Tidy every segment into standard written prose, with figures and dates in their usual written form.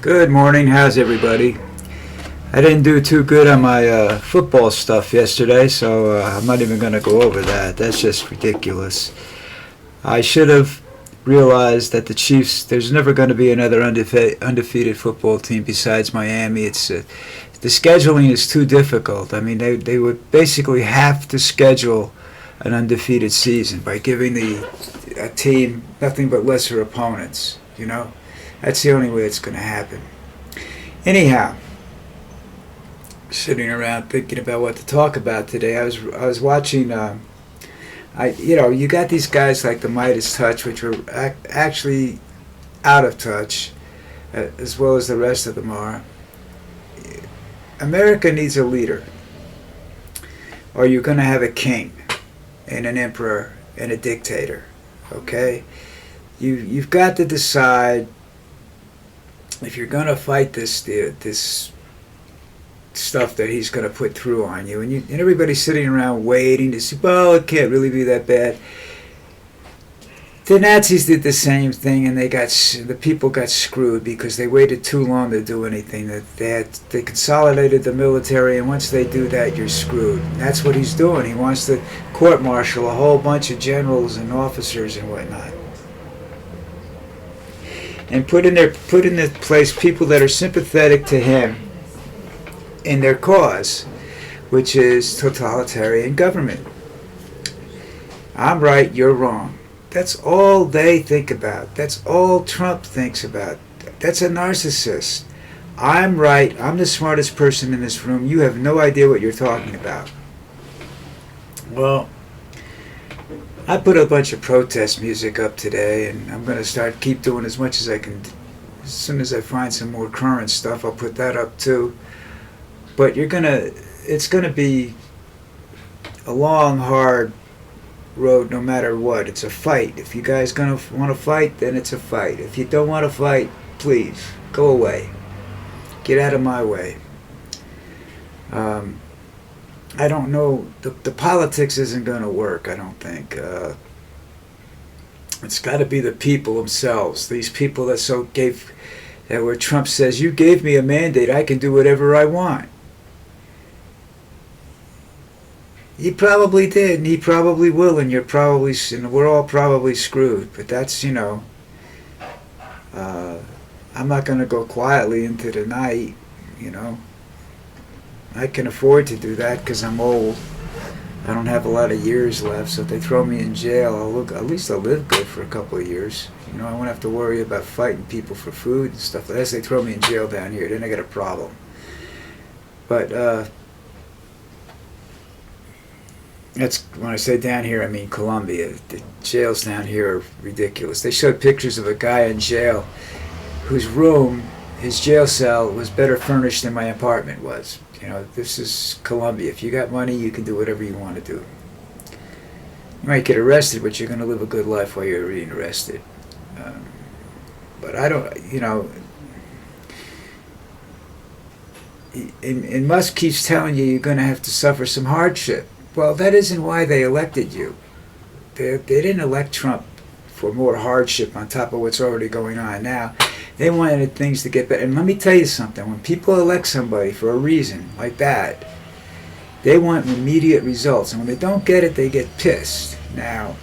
Good morning. How's everybody? I didn't do too good on my football stuff yesterday, so I'm not even going to go over that. That's just ridiculous. I should have realized that the Chiefs, there's never going to be another undefeated football team besides Miami. The scheduling is too difficult. I mean, they would basically have to schedule an undefeated season by giving a team nothing but lesser opponents, you know? That's the only way it's going to happen. Anyhow, sitting around thinking about what to talk about today, I was watching. You got these guys like the Midas Touch, which are actually out of touch, as well as the rest of them are. America needs a leader, or you're going to have a king, and an emperor, and a dictator. Okay, you've got to decide. If you're going to fight this stuff that he's going to put through on you, and everybody's sitting around waiting to see, well, it can't really be that bad. The Nazis did the same thing, and the people got screwed because they waited too long to do anything. They consolidated the military, and once they do that, you're screwed. And that's what he's doing. He wants to court-martial a whole bunch of generals and officers and whatnot, and put in their place people that are sympathetic to him in their cause, which is totalitarian government. I'm right, you're wrong. That's all they think about. That's all Trump thinks about. That's a narcissist. I'm right, I'm the smartest person in this room, you have no idea what you're talking about. Well, I put a bunch of protest music up today, and I'm going to keep doing as much as I can. As soon as I find some more current stuff, I'll put that up too. But it's going to be a long, hard road no matter what. It's a fight. If you guys want to fight, then it's a fight. If you don't want to fight, please, go away. Get out of my way. I don't know, the politics isn't going to work, I don't think. It's got to be the people themselves. These people that where Trump says, you gave me a mandate, I can do whatever I want. He probably did, and he probably will, and we're all probably screwed. But that's, I'm not going to go quietly into the night, I can afford to do that because I'm old. I don't have a lot of years left, so if they throw me in jail, at least I'll live good for a couple of years. I won't have to worry about fighting people for food and stuff. Unless they throw me in jail down here, then I got a problem. But that's when I say down here, I mean Colombia. The jails down here are ridiculous. They showed pictures of a guy in jail whose room, his jail cell, was better furnished than my apartment was. This is Colombia. If you got money, you can do whatever you want to do. You might get arrested, but you're going to live a good life while you're being arrested. But I don't, and Musk keeps telling you you're going to have to suffer some hardship. Well, that isn't why they elected you. They didn't elect Trump for more hardship on top of what's already going on now. They wanted things to get better. And let me tell you something. When people elect somebody for a reason like that, they want immediate results. And when they don't get it, they get pissed. Now,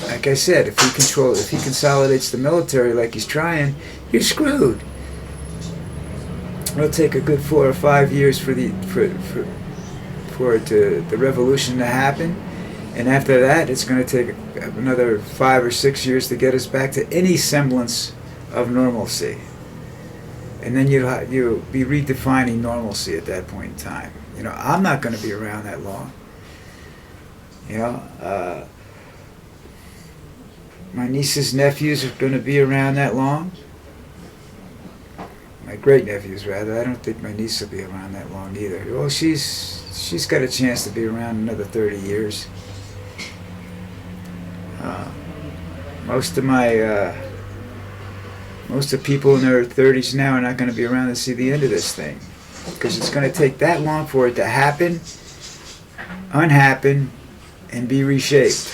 like I said, if he consolidates the military like he's trying, you're screwed. It'll take a good 4 or 5 years for the revolution to happen. And after that, it's going to take another 5 or 6 years to get us back to any semblance of normalcy. And then you'll be redefining normalcy at that point in time. I'm not going to be around that long. My niece's nephews are going to be around that long. My great nephews, rather. I don't think my niece will be around that long either. Well, she's got a chance to be around another 30 years. Most of people in their 30s now are not going to be around to see the end of this thing, because it's going to take that long for it to happen, unhappen, and be reshaped.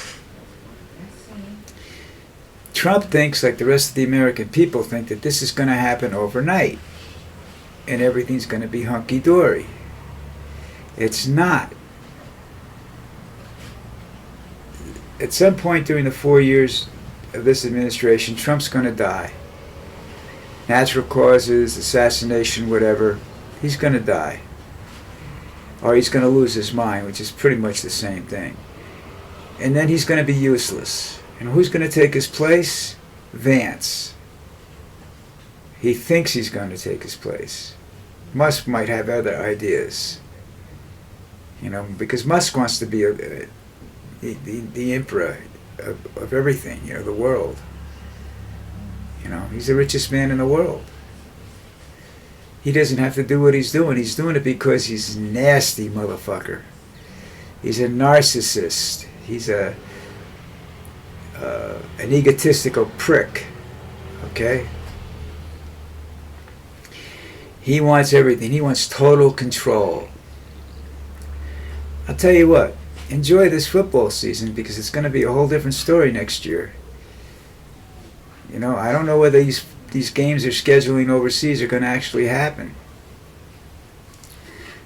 Trump thinks, like the rest of the American people think, that this is going to happen overnight and everything's going to be hunky-dory. It's not. At some point during the 4 years of this administration, Trump's going to die. Natural causes, assassination, whatever. He's going to die. Or he's going to lose his mind, which is pretty much the same thing. And then he's going to be useless. And who's going to take his place? Vance. He thinks he's going to take his place. Musk might have other ideas. You know, because Musk wants to be the emperor of everything, you know, the world. You know, he's the richest man in the world. He doesn't have to do what he's doing. He's doing it because he's a nasty motherfucker. He's a narcissist. He's an egotistical prick. Okay? He wants everything. He wants total control. I'll tell you what. Enjoy this football season because it's going to be a whole different story next year. You know, I don't know whether these games they're scheduling overseas are going to actually happen.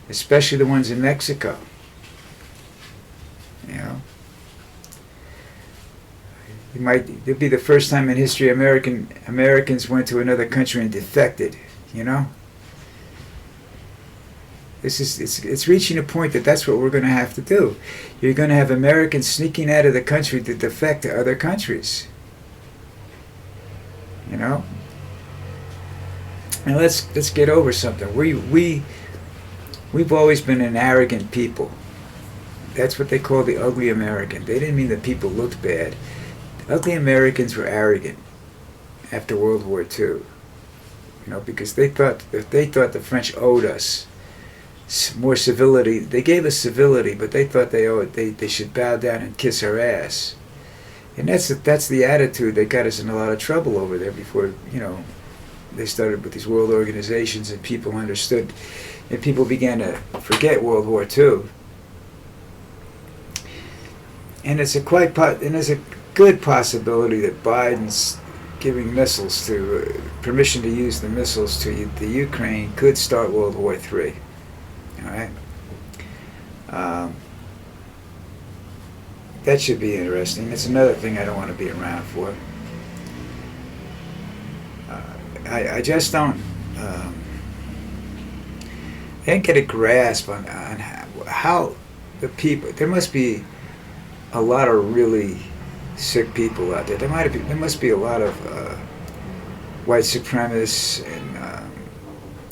Especially the ones in Mexico. You know. It'll be the first time in history Americans went to another country and defected, you know? It's reaching a point that that's what we're going to have to do. You're going to have Americans sneaking out of the country to defect to other countries. You know? And let's get over something. We've always been an arrogant people. That's what they call the ugly American. They didn't mean that people looked bad. Ugly Americans were arrogant after World War II. You know, because they thought the French owed us more civility. They gave us civility, but they thought they should bow down and kiss our ass. And that's the attitude that got us in a lot of trouble over there before, you know, they started with these world organizations and people understood and people began to forget World War II. And it's a good possibility that Biden's giving missiles permission to use the missiles to the Ukraine could start World War III. All right. That should be interesting. It's another thing I don't want to be around for. I just don't. I didn't get a grasp on how the people. There must be a lot of really sick people out there. There must be a lot of white supremacists and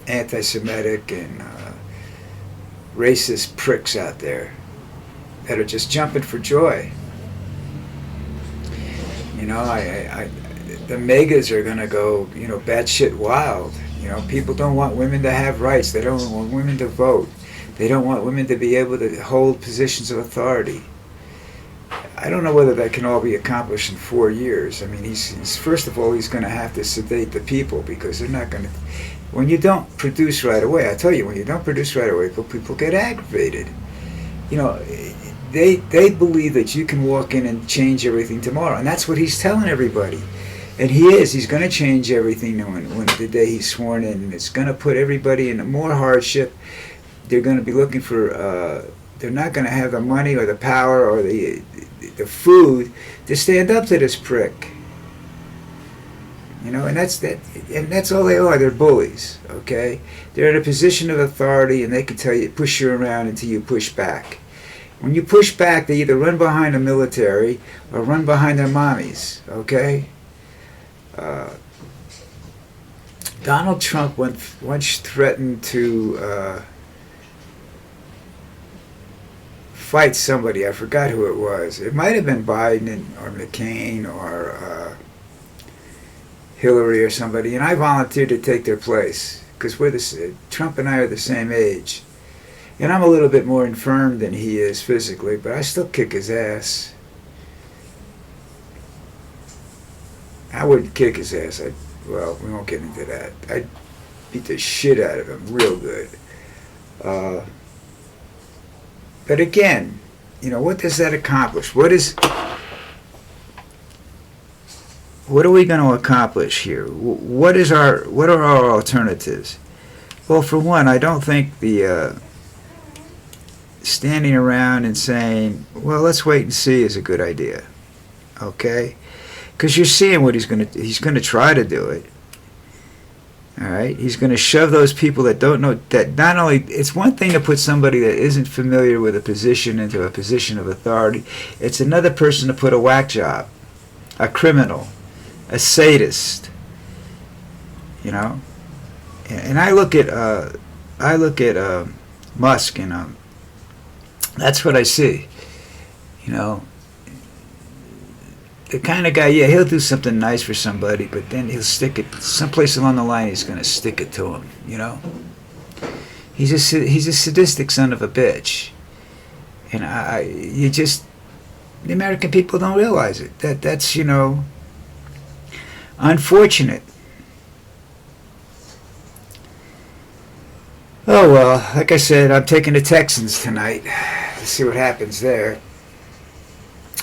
anti-Semitic and racist pricks out there that are just jumping for joy. You know, the megas are gonna go, you know, batshit wild. You know, people don't want women to have rights. They don't want women to vote. They don't want women to be able to hold positions of authority. I don't know whether that can all be accomplished in 4 years. I mean, he's first of all, he's going to have to sedate the people because they're not going to. When you don't produce right away, I tell you, when you don't produce right away, people get aggravated. You know, they believe that you can walk in and change everything tomorrow, and that's what he's telling everybody. And he is. He's going to change everything when the day he's sworn in, and it's going to put everybody in more hardship. They're going to be looking for. They're not going to have the money or the power or the food to stand up to this prick. You know, and that's all they are. They're bullies. Okay, they're in a position of authority, and they can tell you, push you around until you push back. When you push back, they either run behind the military or run behind their mommies. Okay. Donald Trump once threatened to fight somebody. I forgot who it was. It might have been Biden or McCain or Hillary or somebody, and I volunteered to take their place because Trump and I are the same age, and I'm a little bit more infirm than he is physically, but I still kick his ass. I wouldn't kick his ass. Well, we won't get into that. I'd beat the shit out of him real good. But again, you know, what does that accomplish? What what are we going to accomplish here? What are our alternatives? Well, for one, I don't think the standing around and saying, well, let's wait and see is a good idea. Okay? Because you're seeing what he's going to try to do it. All right? He's going to shove those people that don't know, that not only, it's one thing to put somebody that isn't familiar with a position into a position of authority. It's another person to put a whack job, a criminal, a sadist, you know. And I look at Musk, and that's what I see, you know. The kind of guy, yeah, he'll do something nice for somebody, but then he'll stick it someplace along the line. He's going to stick it to him, you know. He's a sadistic son of a bitch, and the American people don't realize it. That's you know, unfortunate. Oh well, like I said, I'm taking the Texans tonight. Let's see what happens there.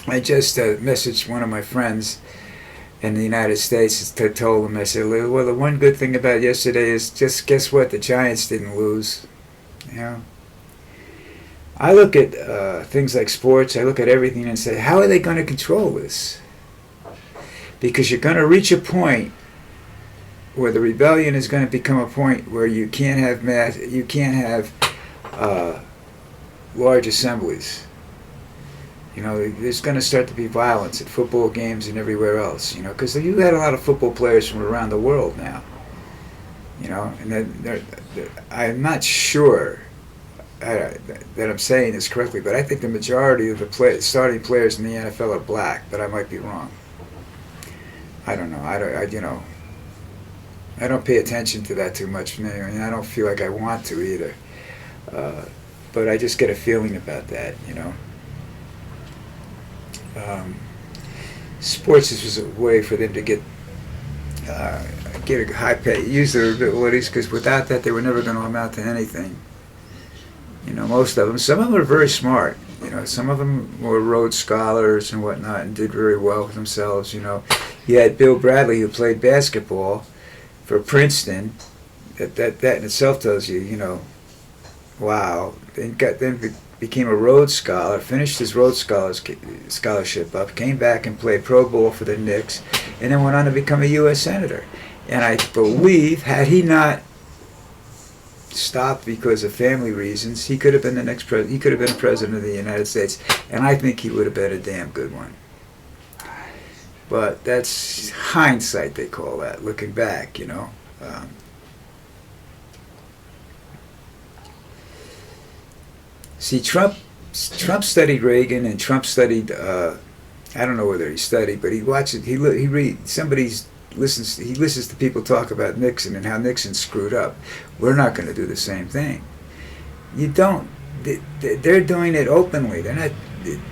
I just messaged one of my friends in the United States. Told him, I said, well, the one good thing about yesterday is just guess what? The Giants didn't lose. You know, I look at things like sports. I look at everything and say, how are they going to control this? Because you're going to reach a point where the rebellion is going to become a point where you can't have large assemblies. You know, there's going to start to be violence at football games and everywhere else. You know, because you had a lot of football players from around the world now. You know, and I'm not sure that I'm saying this correctly, but I think the majority of the starting players in the NFL are black, but I might be wrong. I don't know. I don't pay attention to that too much. I mean, I don't feel like I want to either. But I just get a feeling about that, you know. Sports is just a way for them to get a high pay, use their abilities, because without that they were never going to amount to anything. You know, most of them. Some of them are very smart. You know, some of them were Rhodes Scholars and whatnot and did very well with themselves. You know, you had Bill Bradley, who played basketball for Princeton. That in itself tells you, you know, wow. Then became a Rhodes Scholar, finished his Rhodes Scholarship up, came back and played pro ball for the Knicks, and then went on to become a U.S. Senator. And I believe, had he not stopped because of family reasons, he could have been the next president. He could have been president of the United States, and I think he would have been a damn good one. But that's hindsight, they call that, looking back, you know. See, Trump studied Reagan, and Trump studied, I don't know whether he studied, but he watches, he reads, he listens to people talk about Nixon and how Nixon screwed up. We're not going to do the same thing. You don't. They're doing it openly. They're not.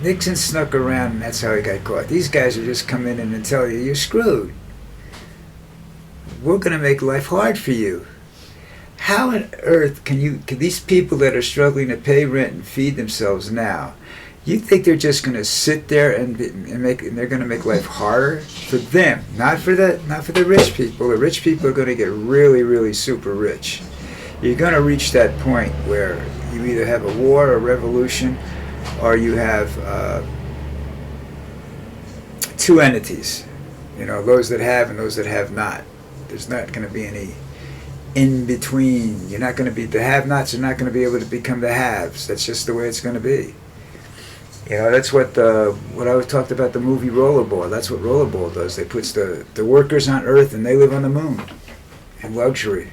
Nixon snuck around, and that's how he got caught. These guys are just come in and tell you, you're screwed. We're going to make life hard for you. How on earth can these people that are struggling to pay rent and feed themselves now, you think they're just going to sit there and they're going to make life harder for them, not for the rich people. The rich people are going to get really, really super rich. You're going to reach that point where you either have a war, a revolution, or you have two entities. You know, those that have and those that have not. There's not going to be any in between. You're not going to be, the have-nots are not going to be able to become the haves. That's just the way it's going to be. You know, that's what I talked about, the movie Rollerball. That's what Rollerball does. They puts the workers on Earth and they live on the moon in luxury.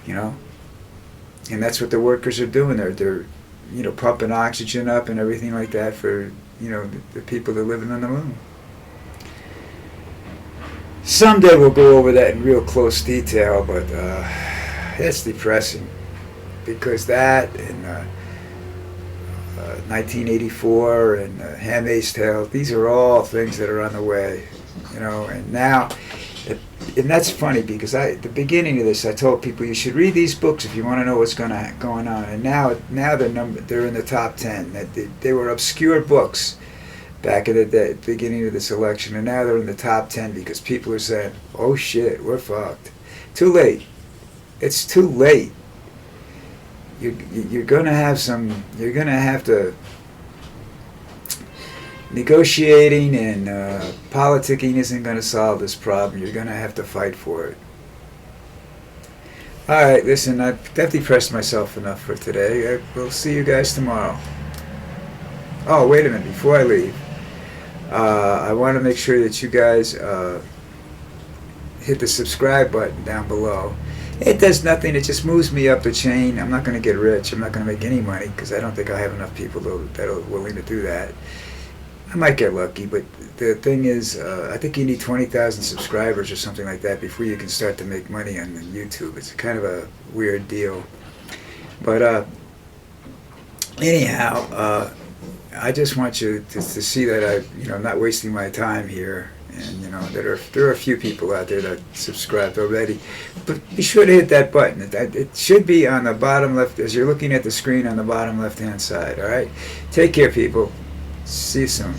You know, and that's what the workers are doing. They're you know, pumping oxygen up and everything like that for, you know, the people that are living on the moon. Someday we'll go over that in real close detail, but it's depressing, because that and 1984 and Handmaid's Tale, these are all things that are on the way, you know. And now, and that's funny, because at the beginning of this, I told people you should read these books if you want to know what's going on. And now they're in the top 10. They were obscure books back at the beginning of this election, and now they're in the top 10 because people are saying, "Oh shit, we're fucked." Too late. It's too late. You're gonna have some. You're gonna have to. Negotiating and politicking isn't going to solve this problem. You're going to have to fight for it. All right, listen, I've definitely pressed myself enough for today. We'll see you guys tomorrow. Oh, wait a minute. Before I leave, I want to make sure that you guys hit the subscribe button down below. It does nothing. It just moves me up the chain. I'm not going to get rich. I'm not going to make any money because I don't think I have enough people that are willing to do that. I might get lucky, but the thing is, I think you need 20,000 subscribers or something like that before you can start to make money on YouTube. It's kind of a weird deal. But anyhow, I just want you to see that I'm not wasting my time here, and there are a few people out there that subscribed already. But be sure to hit that button. It should be on the bottom left as you're looking at the screen on the bottom left-hand side. All right, take care, people. See you soon.